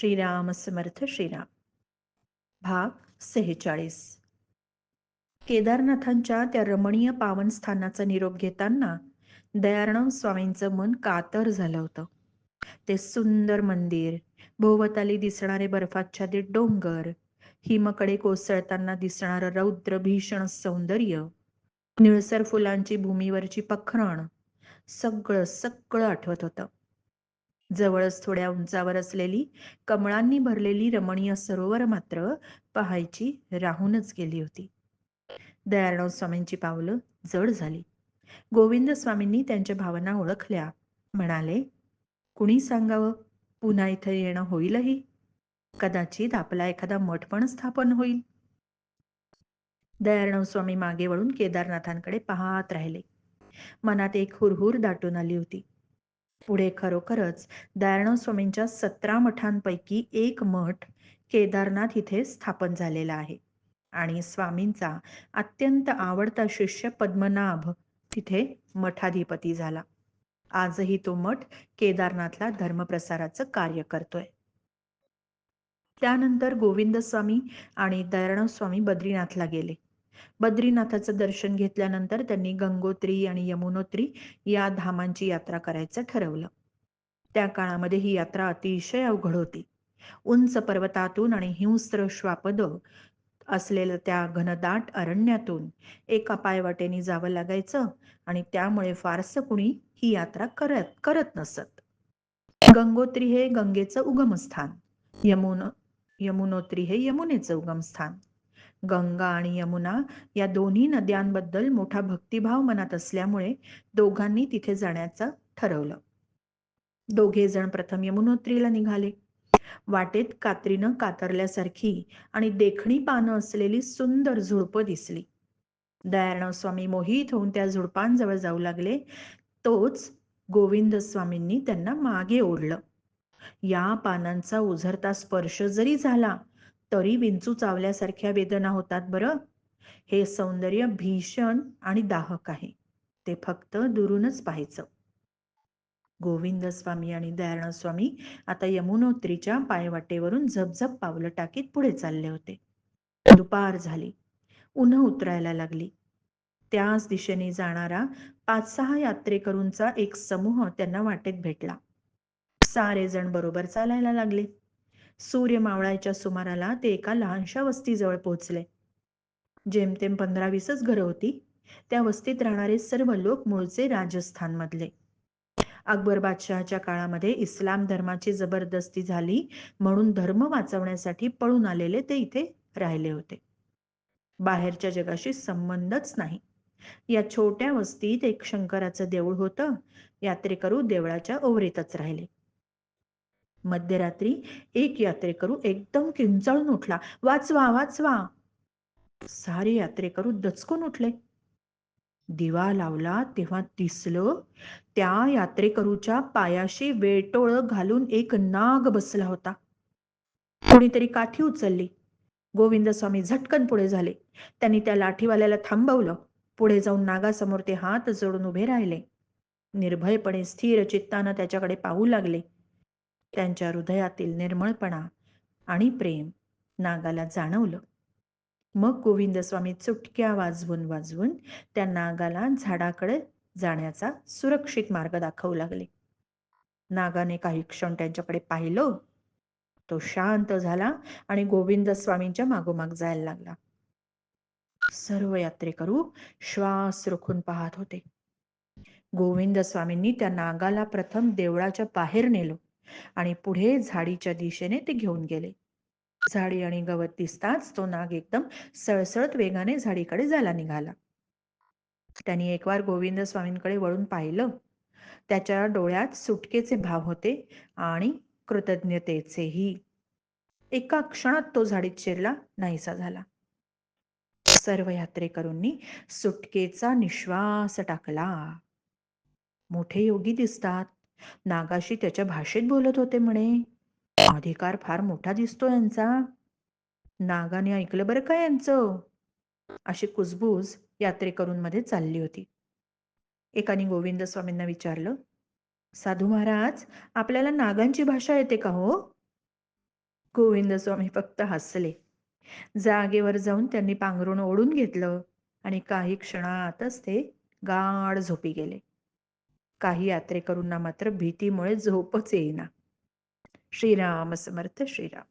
श्रीराम समर्थ श्रीराम. भाग 46. केदारनाथांच्या त्या रमणीय पावनस्थानाचा निरोप घेताना दयाराम स्वामींचं मन कातर झालं होतं. ते सुंदर मंदिर, भोवताली दिसणारे बर्फाच्छादित डोंगर, हिमकडे कोसळताना दिसणारं रौद्र भीषण सौंदर्य, निळसर फुलांची भूमीवरची पखरण, सगळं सगळं आठवत होतं. जवळच थोड्या उंचावर असलेली कमळांनी भरलेली रमणीय सरोवर मात्र पाहायची राहूनच गेली होती. दयाराम स्वामींची पावलं जड झाली. गोविंद स्वामींनी त्यांच्या भावना ओळखल्या. म्हणाले, कुणी सांगावं, पुन्हा इथं येणं होईलही. कदाचित आपला एखादा मठ पण स्थापन होईल. दयाराम स्वामी मागे वळून केदारनाथांकडे पाहत राहिले. मनात एक हुरहुर दाटून आली होती. पुढे खरोखरच दयाराम स्वामींच्या 17 मठांपैकी एक मठ केदारनाथ इथे स्थापन झालेला आहे आणि स्वामींचा अत्यंत आवडता शिष्य पद्मनाभ तिथे मठाधिपती झाला. आजही तो मठ केदारनाथला धर्मप्रसाराचं कार्य करतोय. त्यानंतर गोविंद स्वामी आणि दयाराम स्वामी बद्रीनाथला गेले. बद्रीनाथाचं दर्शन घेतल्यानंतर त्यांनी गंगोत्री आणि यमुनोत्री या धामांची यात्रा करायचं ठरवलं. त्या काळामध्ये ही यात्रा अतिशय अवघड होती. उंच पर्वतातून आणि हिंस्त्र श्वापद असलेलं त्या घनदाट अरण्यातून एका पायवाटेने जावं लागायचं आणि त्यामुळे फारसं कुणी ही यात्रा करत नसत. गंगोत्री हे गंगेचं उगमस्थान, यमुनोत्री हे यमुनेचं उगमस्थान. गंगा आणि यमुना या दोन्ही नद्यांबद्दल मोठा भक्तिभाव मनात असल्यामुळे दोघांनी तिथे जाण्याचं ठरवलं. दोघे जण प्रथम यमुनोत्रीला निघाले. वाटेत कात्रीनं कातरल्यासारखी आणि देखणी पानं असलेली सुंदर झुडपं दिसली. दयाराम स्वामी मोहित होऊन त्या झुडपांजवळ जाऊ लागले. तोच गोविंद स्वामींनी त्यांना मागे ओढलं. या पानांचा उझरता स्पर्श जरी झाला तरी विंचू चावल्यासारख्या वेदना होतात बरं. हे सौंदर्य भीषण आणि दाहक आहे. ते फक्त दुरूनच पाहायचं. गोविंद स्वामी आणि दयाराम स्वामी आता यमुनोत्रीच्या पायवाटेवरून झपझप पावलं टाकीत पुढे चालले होते. दुपार झाली. उन्हं उतरायला लागली. त्याच दिशेने जाणारा 5-6 यात्रेकरूंचा एक समूह त्यांना वाटेत भेटला. सारे जण बरोबर चालायला लागले. सूर्य मावळायच्या सुमाराला ते एका लहानशा वस्तीजवळ पोहोचले. जेमतेम 15-20च घरं होती. त्या वस्तीत राहणारे सर्व लोक मूळचे राजस्थान मधले. अकबर बादशहाच्या काळामध्ये इस्लाम धर्माची जबरदस्ती झाली म्हणून धर्म वाचवण्यासाठी पळून आलेले ते इथे राहिले होते. बाहेरच्या जगाशी संबंधच नाही. या छोट्या वस्तीत एक शंकराचं देऊळ होतं. यात्रेकरू देवळाच्या ओवरीतच राहिले. मध्यरात्री एक यात्रेकरू एकदम किंचाळून उठला, वाचवा वाचवा. सारे यात्रेकरू दचकून उठले. दिवा लावला तेव्हा दिसलं त्या यात्रेकरूच्या पायाशी वेटोळं घालून एक नाग बसला होता. कोणीतरी काठी उचलली. गोविंद स्वामी झटकन पुढे झाले. त्यांनी त्या लाठीवाल्याला थांबवलं. पुढे जाऊन नागासमोर ते हात जोडून उभे राहिले. निर्भयपणे स्थिर चित्तानं त्याच्याकडे पाहू लागले. त्यांच्या हृदयातील निर्मळपणा आणि प्रेम नागाला जाणवलं. मग गोविंद स्वामी चुटक्या वाजवून वाजवून त्या नागाला झाडाकडे जाण्याचा सुरक्षित मार्ग दाखवू लागले. नागाने काही क्षण त्यांच्याकडे पाहिलं. तो शांत झाला आणि गोविंद स्वामींच्या मागोमाग जायला लागला. सर्व यात्रेकरू श्वास रोखून पाहत होते. गोविंद स्वामींनी त्या नागाला प्रथम देवळाच्या बाहेर नेलं आणि पुढे झाडीच्या दिशेने ते घेऊन गेले. झाडी आणि गवत दिसताच तो नाग एकदम सळसळत वेगाने झाडीकडे जायला निघाला. त्यांनी एकवार गोविंद स्वामींकडे वळून पाहिलं. त्याच्या डोळ्यात सुटकेचे भाव होते आणि कृतज्ञतेचेही. एका क्षणात तो झाडीत शिरला, नाहीसा झाला. सर्व यात्रेकरूंनी सुटकेचा निश्वास टाकला. मोठे योगी दिसतात. नागाशी त्याच्या भाषेत बोलत होते म्हणे. अधिकार फार मोठा दिसतो यांचा. नागाने ऐकलं बरं का यांचं. अशी कुजबूज यात्रेकरूंमध्ये चालली होती. एकाने गोविंद स्वामींना विचारलं, साधू महाराज, आपल्याला नागांची भाषा येते का हो? गोविंद स्वामी फक्त हसले. जागेवर जाऊन त्यांनी पांघरुण ओढून घेतलं आणि काही क्षणातच ते गाढ झोपी गेले. काही यात्रेकरूंना मात्र भीतीमुळे झोपच येईना. श्रीराम समर्थ श्रीराम.